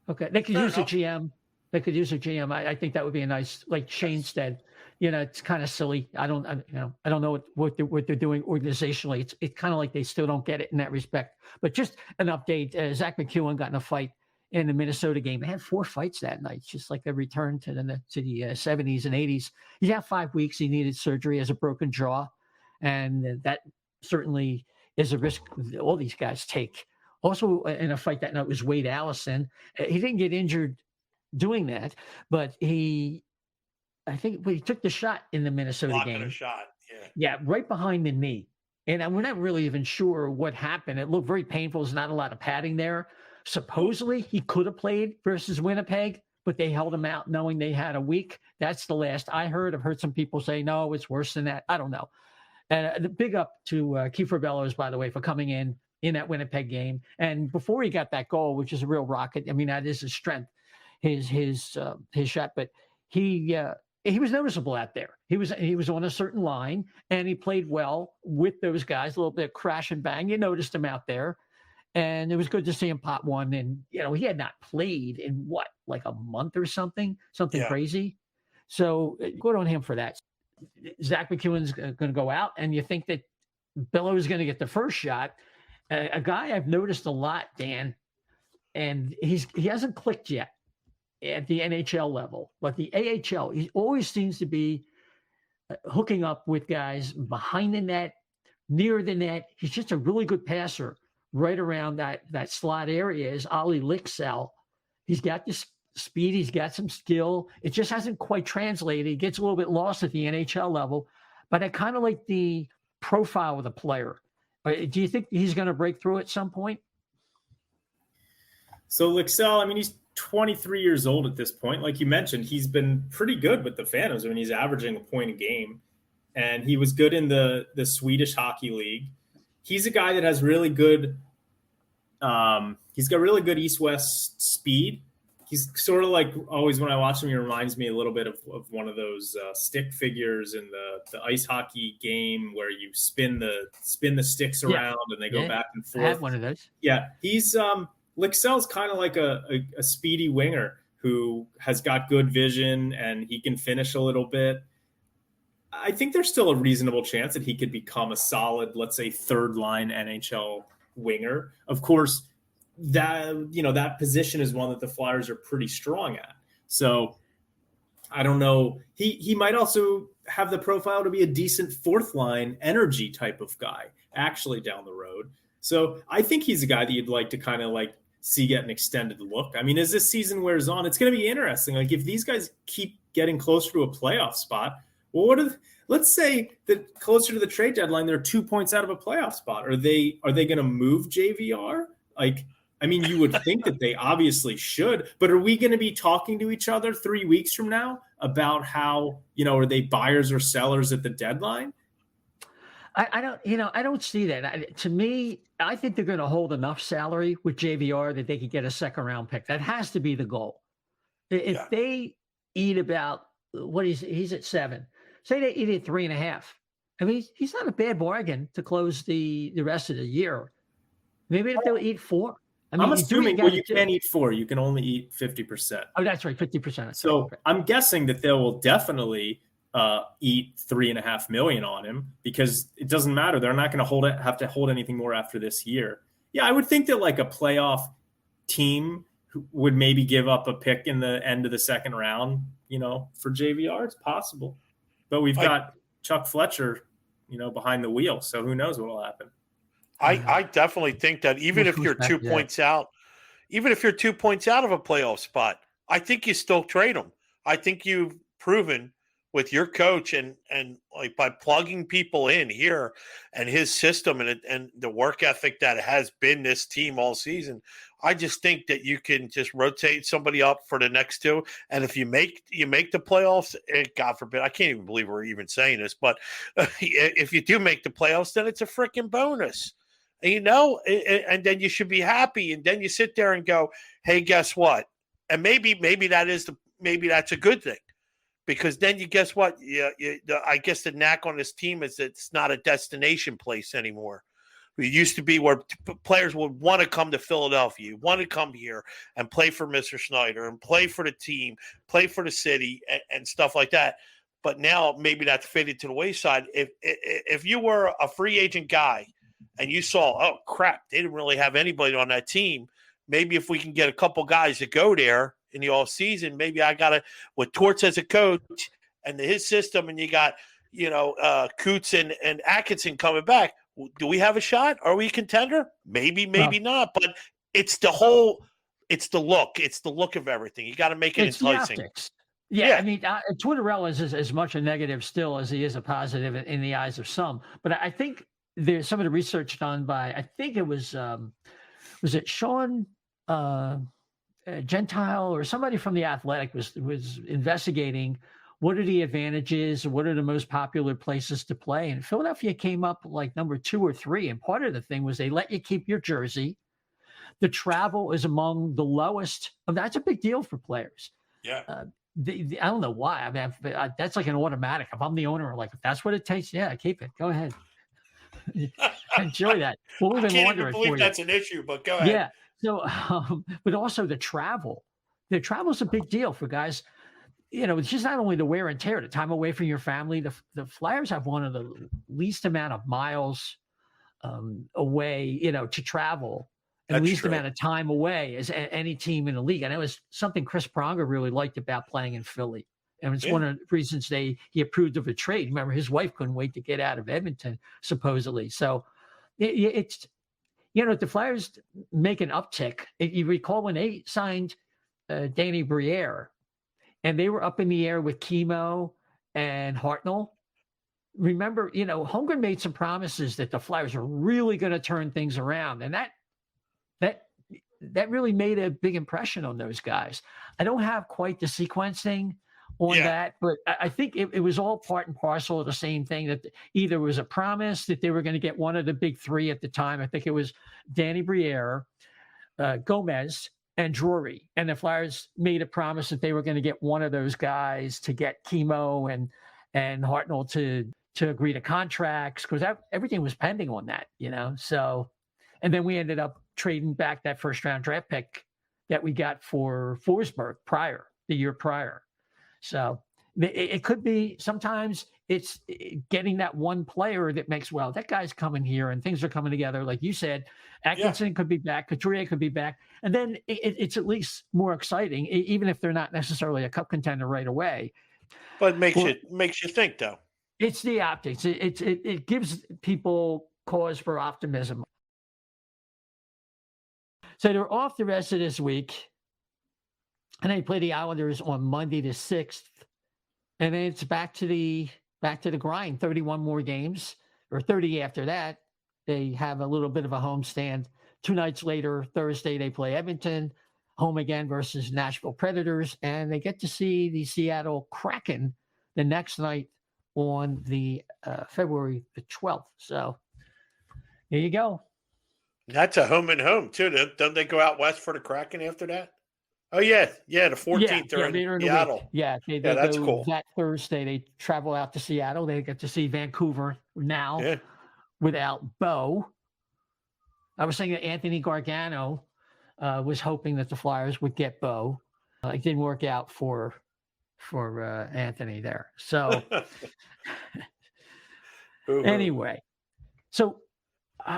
Okay, they could use a GM. I think that would be a nice, like Shane said. It's kind of silly. I don't know what they're doing organizationally. It's kind of like they still don't get it in that respect. But just an update: Zach McEwen got in a fight in the Minnesota game. They had 4 fights that night, just like a return to the 70s and 80s. He's had 5 weeks. He needed surgery as a broken jaw, and that certainly is a risk all these guys take. Also, in a fight that night was Wade Allison. He didn't get injured doing that, but he took the shot in the Minnesota game. A shot, yeah, right behind the knee. And we're not really even sure what happened. It looked very painful. There's not a lot of padding there. Supposedly, he could have played versus Winnipeg, but they held him out knowing they had a week. That's the last I heard. I've heard some people say, no, it's worse than that. I don't know. And the big up to Kiefer Bellows, by the way, for coming in that Winnipeg game. And before he got that goal, which is a real rocket, I mean, that is his strength, his shot. But he was noticeable out there. He was on a certain line, and he played well with those guys. A little bit of crash and bang. You noticed him out there, And it was good to see him pop one. And, he had not played in like a month or something Yeah. crazy. So good on him for that. Zach McEwen's going to go out, and you think that Bello is going to get the first shot. A guy I've noticed a lot, Dan, and he hasn't clicked yet at the NHL level, but the AHL, he always seems to be hooking up with guys behind the net, near the net. He's just a really good passer right around that slot area is Ollie Lixell. He's got this speed. He's got some skill. It just hasn't quite translated. He gets a little bit lost at the NHL level, but I kind of like the profile of the player. Do you think he's going to break through at some point? So Lixell, I mean, he's 23 years old at this point. Like you mentioned, he's been pretty good with the Phantoms. I mean, he's averaging a point a game, and he was good in the Swedish Hockey League. He's a guy that has really good he's got really good east-west speed. He's sort of like, always when I watch him, he reminds me a little bit of one of those stick figures in the ice hockey game where you spin the sticks around and they go back and forth. I had one of those. Yeah, he's Lixell's kind of like a speedy winger who has got good vision and he can finish a little bit. I think there's still a reasonable chance that he could become a solid, let's say, third line NHL winger. Of course, that position is one that the Flyers are pretty strong at. So I don't know. He might also have the profile to be a decent fourth line energy type of guy actually down the road. So I think he's a guy that you'd like to kind of like see get an extended look. I mean, as this season wears on, it's going to be interesting. Like if these guys keep getting closer to a playoff spot, well, let's say that closer to the trade deadline, they're 2 points out of a playoff spot. Are they going to move JVR? Like, I mean, you would think that they obviously should, but are we going to be talking to each other 3 weeks from now about how, are they buyers or sellers at the deadline? I don't see that. To me, I think they're going to hold enough salary with JVR that they could get a second round pick. That has to be the goal. If they eat about he's at 7, say they eat at 3.5. I mean, he's not a bad bargain to close the rest of the year. Maybe if they'll eat 4. I mean, I'm assuming you can't eat 4. You can only eat 50%. Oh, that's right, 50%. So I'm guessing that they will definitely eat $3.5 million on him because it doesn't matter. They're not going to have to hold anything more after this year. Yeah, I would think that like a playoff team would maybe give up a pick in the end of the second round, for JVR. It's possible. But we've got Chuck Fletcher, behind the wheel. So who knows what will happen. I definitely think that even if you're 2 points out, even if you're 2 points out of a playoff spot, I think you still trade them. I think you've proven with your coach and like by plugging people in here and his system and the work ethic that has been this team all season, I just think that you can just rotate somebody up for the next 2. And if you make the playoffs, God forbid, I can't even believe we're even saying this, but if you do make the playoffs, then it's a freaking bonus. And then you should be happy. And then you sit there and go, hey, guess what? And maybe that's a good thing. Because then you guess what? I guess the knack on this team is that it's not a destination place anymore. It used to be where players would want to come to Philadelphia, want to come here and play for Mr. Snyder and play for the team, play for the city and stuff like that. But now maybe that's faded to the wayside. If you were a free agent guy and you saw, oh, crap, they didn't really have anybody on that team, maybe if we can get a couple guys to go there in the off season, maybe I got to with Torts as a coach and his system, and you got Coots and Atkinson coming back. Do we have a shot? Are we a contender? Maybe not. But it's the look. It's the look of everything. You got to make it enticing. Yeah, I mean, Tortorella is as much a negative still as he is a positive in the eyes of some. But I think there's some of the research done by I think it was it Sean. Gentile or somebody from the Athletic was investigating what are the advantages, what are the most popular places to play, and Philadelphia came up like number 2 or 3. And part of the thing was they let you keep your jersey. The travel is among the lowest. That's a big deal for players. Yeah. I don't know why. I mean, that's like an automatic. If I'm the owner, like if that's what it takes, yeah, keep it. Go ahead. Enjoy that. Well, we've I been can't even wondering believe for that's an issue, but go ahead. Yeah. So, but also the travel. The travel is a big deal for guys. It's just not only the wear and tear, the time away from your family. The Flyers have one of the least amount of miles away, to travel, and That's least true. amount of time away as any team in the league. And it was something Chris Pronger really liked about playing in Philly. And it's one of the reasons he approved of a trade. Remember, his wife couldn't wait to get out of Edmonton, supposedly. So it's, the Flyers make an uptick. You recall when they signed Danny Briere, and they were up in the air with Chemo and Hartnell. Remember, Holmgren made some promises that the Flyers are really going to turn things around, and that really made a big impression on those guys. I don't have quite the sequencing on that, but I think it was all part and parcel of the same thing, that either was a promise that they were going to get one of the big three at the time. I think it was Danny Briere, Gomez, and Drury, and the Flyers made a promise that they were going to get one of those guys to get Chemo and Hartnell to agree to contracts, because everything was pending on that, So, and then we ended up trading back that first round draft pick that we got for Forsberg the year prior. So it could be, sometimes it's getting that one player that makes, well, that guy's coming here and things are coming together. Like you said, Atkinson could be back, Couturier could be back. And then it's at least more exciting, even if they're not necessarily a cup contender right away. But it makes you think, though. It's the optics. It gives people cause for optimism. So they're off the rest of this week, and they play the Islanders on Monday the 6th, and then it's back to the grind. 31 more games, or 30 after that. They have a little bit of a homestand. 2 nights later, Thursday, they play Edmonton, home again versus Nashville Predators, and they get to see the Seattle Kraken the next night on the February the 12th. So there you go. That's a home and home too. Don't they go out west for the Kraken after that? Oh yeah, the 14th. They're in Seattle. They that's go cool. That Thursday, they travel out to Seattle. They get to see Vancouver now without Bo. I was saying that Anthony Gargano was hoping that the Flyers would get Bo. It didn't work out for Anthony there. So anyway, so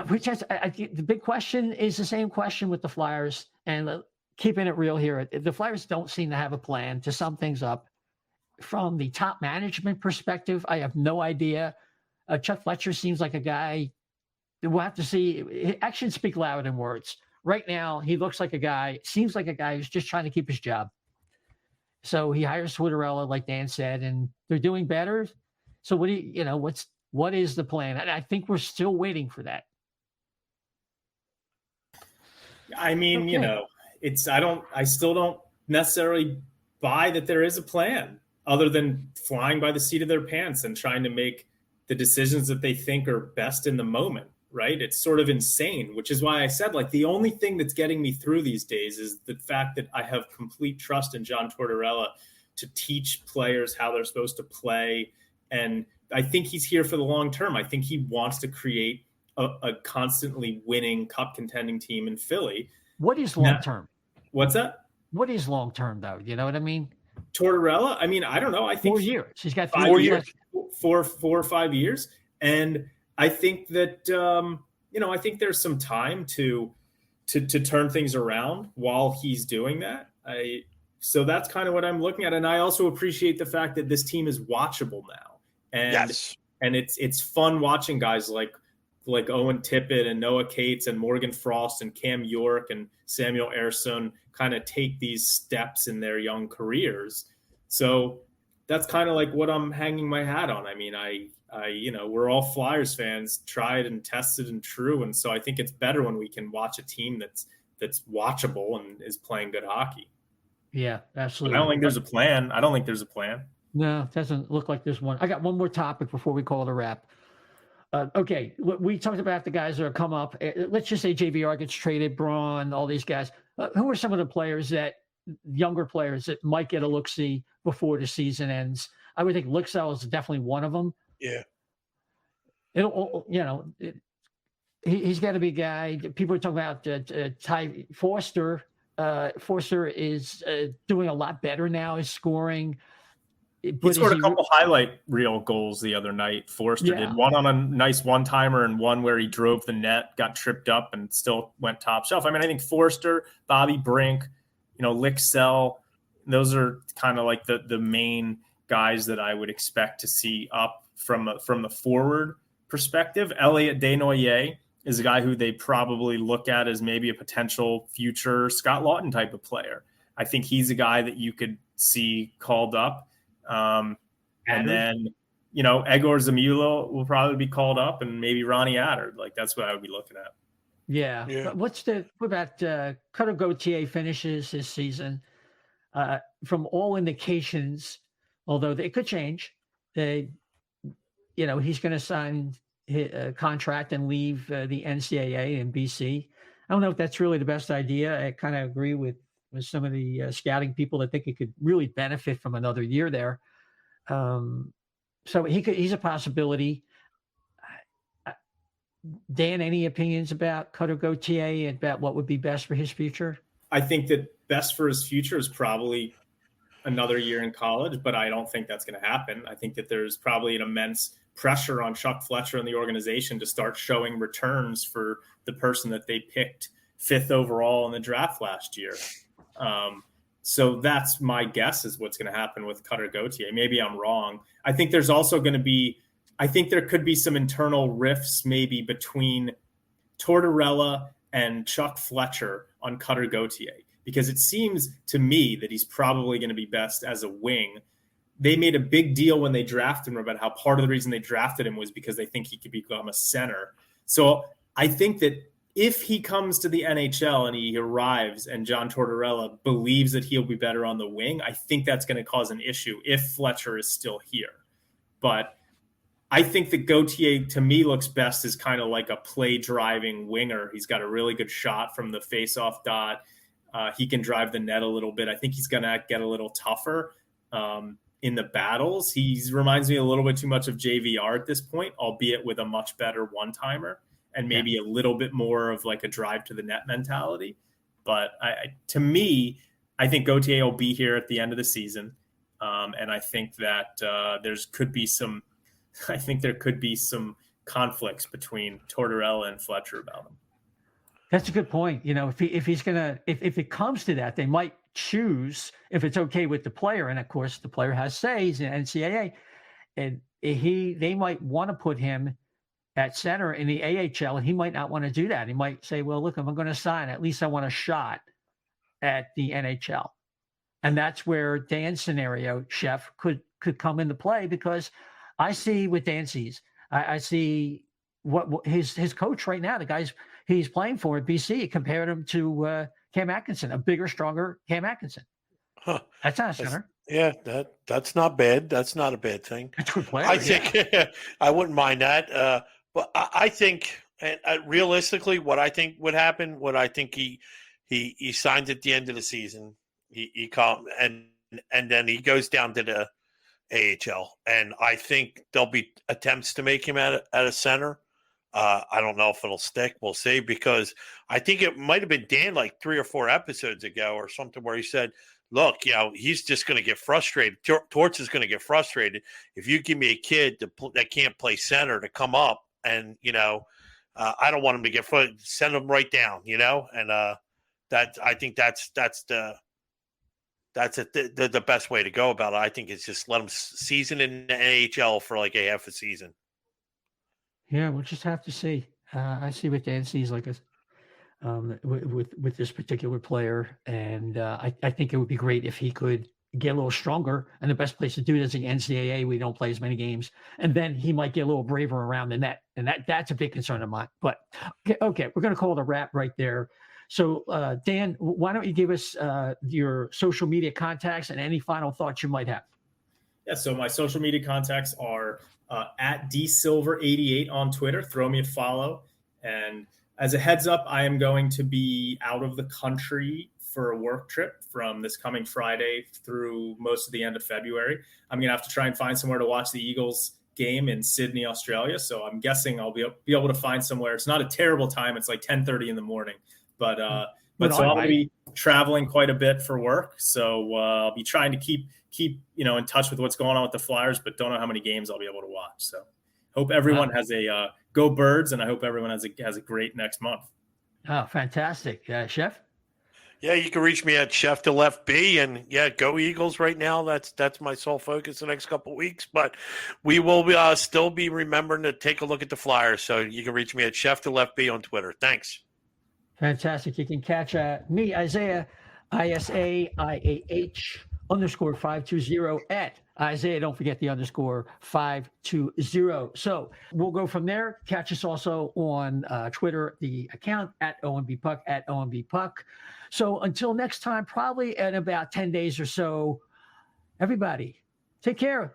which has, I think the big question is the same question with the Flyers, and keeping it real here. The Flyers don't seem to have a plan to sum things up. From the top management perspective, I have no idea. Chuck Fletcher seems like a guy that we'll have to see. Actions speak louder than words. Right now, he seems like a guy who's just trying to keep his job. So he hires Switterella, like Dan said, and they're doing better. So what is the plan? And I think we're still waiting for that. I mean, I still don't necessarily buy that there is a plan other than flying by the seat of their pants and trying to make the decisions that they think are best in the moment, right? It's sort of insane, which is why I said, the only thing that's getting me through these days is the fact that I have complete trust in John Tortorella to teach players how they're supposed to play. And I think he's here for the long term. I think he wants to create a constantly winning cup contending team in Philly. What is long term? What's that? What is long term, though? You know what I mean? Tortorella? I mean, I don't know. I think 4 years. He's got 4 years. 4 or 5 years. And I think that, I think there's some time to turn things around while he's doing that. So that's kind of what I'm looking at. And I also appreciate the fact that this team is watchable now. And it's fun watching guys like Owen Tippett and Noah Cates and Morgan Frost and Cam York and Samuel Ersson kind of take these steps in their young careers. So that's kind of what I'm hanging my hat on. I mean, we're all Flyers fans, tried and tested and true. And so I think it's better when we can watch a team that's watchable and is playing good hockey. Yeah, absolutely. But I don't think there's a plan. No, it doesn't look like there's one. I got one more topic before we call it a wrap. Okay, we talked about the guys that are come up. Let's just say JVR gets traded, Braun, all these guys. Who are some of the younger players that might get a look-see before the season ends? I would think Licksell is definitely one of them. Yeah. he's got to be a guy. People are talking about Ty Forster. Forster is doing a lot better now. Is scoring. He scored a couple highlight reel goals the other night. Forster did one on a nice one-timer and one where he drove the net, got tripped up, and still went top shelf. I mean, I think Forster, Bobby Brink, Lixell, those are kind of like the main guys that I would expect to see up from the forward perspective. Elliot Desnoyers is a guy who they probably look at as maybe a potential future Scott Lawton type of player. I think he's a guy that you could see called up. And then, Egor Zamula will probably be called up, and maybe Ronnie Adder. Like, that's what I would be looking at. Yeah. But what about Cutter Gauthier finishes his season? From all indications, although it could change, he's going to sign a contract and leave the NCAA and BC. I don't know if that's really the best idea. I kind of agree with some of the scouting people that think he could really benefit from another year there. So he's a possibility. Dan, any opinions about Cutter Gauthier and about what would be best for his future? I think that best for his future is probably another year in college, but I don't think that's going to happen. I think that there's probably an immense pressure on Chuck Fletcher and the organization to start showing returns for the person that they picked 5th overall in the draft last year. So that's my guess is what's going to happen with Cutter Gauthier. Maybe I'm wrong. I think there's also going to be, I think there could be some internal rifts maybe between Tortorella and Chuck Fletcher on Cutter Gauthier, because it seems to me that he's probably going to be best as a wing. They made a big deal when they drafted him about how part of the reason they drafted him was because they think he could become a center. So I think that if he comes to the NHL and he arrives and John Tortorella believes that he'll be better on the wing, I think that's going to cause an issue if Fletcher is still here. But I think that Gauthier, to me, looks best as kind of like a play-driving winger. He's got a really good shot from the face-off dot. He can drive the net a little bit. I think he's going to get a little tougher in the battles. He reminds me a little bit too much of JVR at this point, albeit with a much better one-timer and maybe a little bit more of like a drive to the net mentality. But to me, I think Gauthier will be here at the end of the season. And I think that there could be some conflicts between Tortorella and Fletcher about him. That's a good point. If it comes to that, they might choose, if it's okay with the player. And of course the player has says in NCAA, and they might want to put him at center in the AHL, and he might not want to do that. He might say, well, look, if I'm going to sign, at least I want a shot at the NHL. And that's where Dan's scenario, Chef, could come into play, because I see with Dan sees, I see what his coach right now, the guys he's playing for at BC, compared him to Cam Atkinson, a bigger, stronger Cam Atkinson. Huh. That's not a center. That's not bad. That's not a bad thing. That's a good player. I think I wouldn't mind that. But I think, and realistically, what I think would happen, what I think he signs at the end of the season, he comes and then he goes down to the AHL, and I think there'll be attempts to make him at a center. I don't know if it'll stick. We'll see, because I think it might have been Dan like 3 or 4 episodes ago or something where he said, look, he's just going to get frustrated. Torts is going to get frustrated if you give me a kid that can't play center to come up, and I don't want him to get frustrated. Send him right down, and that I think that's the best way to go about it. I think it's just let him season in the AHL for like a half a season. Yeah, we'll just have to see. I see what Dan sees like with this particular player, and I think it would be great if he could get a little stronger. And the best place to do it is the NCAA. We don't play as many games, and then he might get a little braver around the net, and that's a big concern of mine. But okay, we're going to call it a wrap right there. So, Dan, why don't you give us your social media contacts and any final thoughts you might have? Yeah, so my social media contacts are at dsilver88 on Twitter. Throw me a follow. And as a heads up, I am going to be out of the country for a work trip from this coming Friday through most of the end of February. I'm going to have to try and find somewhere to watch the Eagles game in Sydney, Australia. So I'm guessing I'll be able to find somewhere. It's not a terrible time. It's like 10:30 in the morning, but so I'm going to be traveling quite a bit for work. So I'll be trying to keep in touch with what's going on with the Flyers, but don't know how many games I'll be able to watch. So hope everyone has a go Birds, and I hope everyone has a great next month. Oh, fantastic. Chef? Yeah, you can reach me at Chef to Left B, and go Eagles right now. That's my sole focus the next couple of weeks. But we will still be remembering to take a look at the Flyers. So you can reach me at Chef to Left B on Twitter. Thanks. Fantastic. You can catch me, Isaiah, ISAIAH_520 at Isaiah. Don't forget the _520. So we'll go from there. Catch us also on Twitter, the account at O&B Puck, at O&B Puck. So until next time, probably in about 10 days or so, everybody, take care.